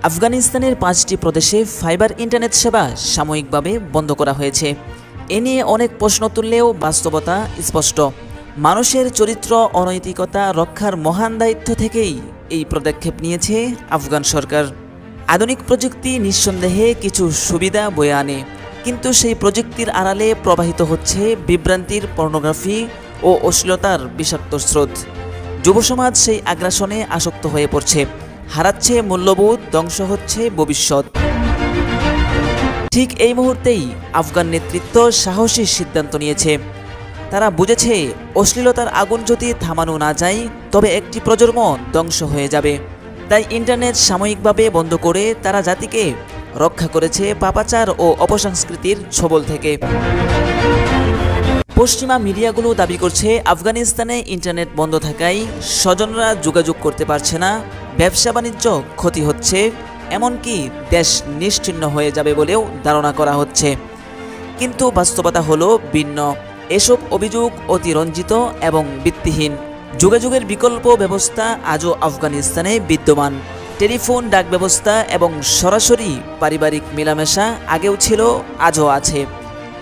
আফগানিস্তানের ৫টি প্রদেশে ফাইবার ইন্টারনেট সেবা সাময়িকভাবে বন্ধ করা হয়েছে। এ নিয়ে অনেক প্রশ্ন তুললেও বাস্তবতা স্পষ্ট। মানুষের চরিত্র অনৈতিকতা রক্ষার মহান দায়িত্ব থেকেই এই পদক্ষেপ নিয়েছে আফগান সরকার। আধুনিক প্রযুক্তি নিঃসন্দেহে কিছু সুবিধা বয়ে আনে, কিন্তু সেই প্রযুক্তির আড়ালে প্রবাহিত হচ্ছে বিভ্রান্তির পর্নোগ্রাফি ও অশ্লীলতার বিষাক্ত স্রোত। যুবসমাজ সেই আগ্রাসনে আসক্ত হয়ে পড়ছে, হারাচ্ছে মূল্যবোধ, ধ্বংস হচ্ছে ভবিষ্যৎ। ঠিক এই মুহূর্তেই আফগান নেতৃত্ব সাহসী সিদ্ধান্ত নিয়েছে। তারা বুঝেছে অশ্লীলতার আগুন যদি থামানো না যায় তবে একটি প্রজন্ম ধ্বংস হয়ে যাবে। তাই ইন্টারনেট সাময়িকভাবে বন্ধ করে তারা জাতিকে রক্ষা করেছে পাপাচার ও অপসংস্কৃতির ছবল থেকে। পশ্চিমা মিডিয়াগুলো দাবি করছে আফগানিস্তানে ইন্টারনেট বন্ধ থাকায় স্বজনরা যোগাযোগ করতে পারছে না, ব্যবসা বাণিজ্য ক্ষতি হচ্ছে, এমনকি দেশ নিশ্চিহ্ন হয়ে যাবে বলেও ধারণা করা হচ্ছে। কিন্তু বাস্তবতা হলো ভিন্ন। এসব অভিযোগ অতিরঞ্জিত এবং ভিত্তিহীন। যোগাযোগের বিকল্প ব্যবস্থা আজও আফগানিস্তানে বিদ্যমান। টেলিফোন, ডাক ব্যবস্থা এবং সরাসরি পারিবারিক মেলামেশা আগেও ছিল, আজও আছে।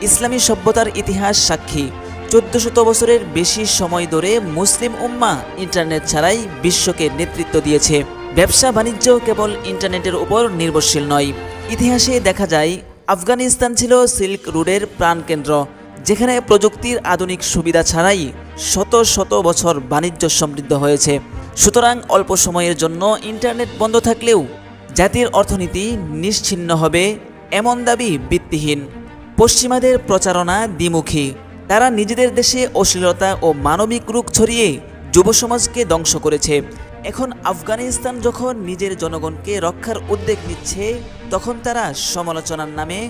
ইসলামী সভ্যতার ইতিহাস সাক্ষী, 1400 বছরের বেশি সময় ধরে মুসলিম উম্মাহ ইন্টারনেট ছাড়াই বিশ্বকে নেতৃত্ব দিয়েছে। ব্যবসা বাণিজ্য কেবল ইন্টারনেটের উপর নির্ভরশীল নয়। ইতিহাসে দেখা যায় আফগানিস্তান ছিল সিল্ক রোডের প্রাণকেন্দ্র, যেখানে প্রযুক্তির আধুনিক সুবিধা ছাড়াই শত শত বছর বাণিজ্য সমৃদ্ধ হয়েছে। সুতরাং অল্প সময়ের জন্য ইন্টারনেট বন্ধ থাকলেও জাতির অর্থনীতি নিশ্চিহ্ন হবে, এমন দাবি ভিত্তিহীন। পশ্চিমাদের প্রচারণা দ্বিমুখী। তারা নিজেদের দেশে অশ্লীলতা ও মানবিক রোগ ছড়িয়ে যুব সমাজকে ধ্বংস করেছে। এখন আফগানিস্তান যখন নিজের জনগণকে রক্ষার উদ্যোগ নিচ্ছে, তখন তারা সমালোচনার নামে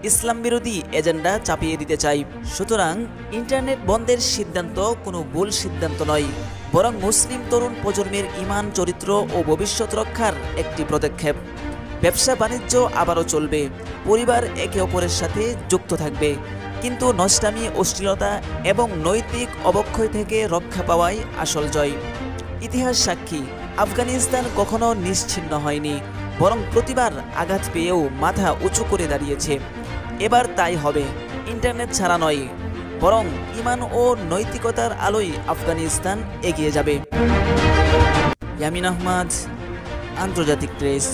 ইসলাম বিরোধী এজেন্ডা চাপিয়ে দিতে চায়। সুতরাং ইন্টারনেট বন্ধের সিদ্ধান্ত কোনো ভুল সিদ্ধান্ত নয়, বরং মুসলিম তরুণ প্রজন্মের ঈমান, চরিত্র ও ভবিষ্যৎ রক্ষার একটি পদক্ষেপ। ব্যবসা বাণিজ্য আবারও চলবে, পরিবার একে অপরের সাথে যুক্ত থাকবে, কিন্তু নষ্টামি, অশ্লীলতা এবং নৈতিক অবক্ষয় থেকে রক্ষা পাওয়াই আসল জয়। ইতিহাস সাক্ষী, আফগানিস্তান কখনো নিশ্চিহ্ন হয়নি, বরং প্রতিবার আঘাত পেয়েও মাথা উঁচু করে দাঁড়িয়েছে। এবার তাই হবে। ইন্টারনেট ছাড়া নয়, বরং ঈমান ও নৈতিকতার আলোয় আফগানিস্তান এগিয়ে যাবে। ইয়ামিন আহমদ, আন্তর্জাতিক প্রেস।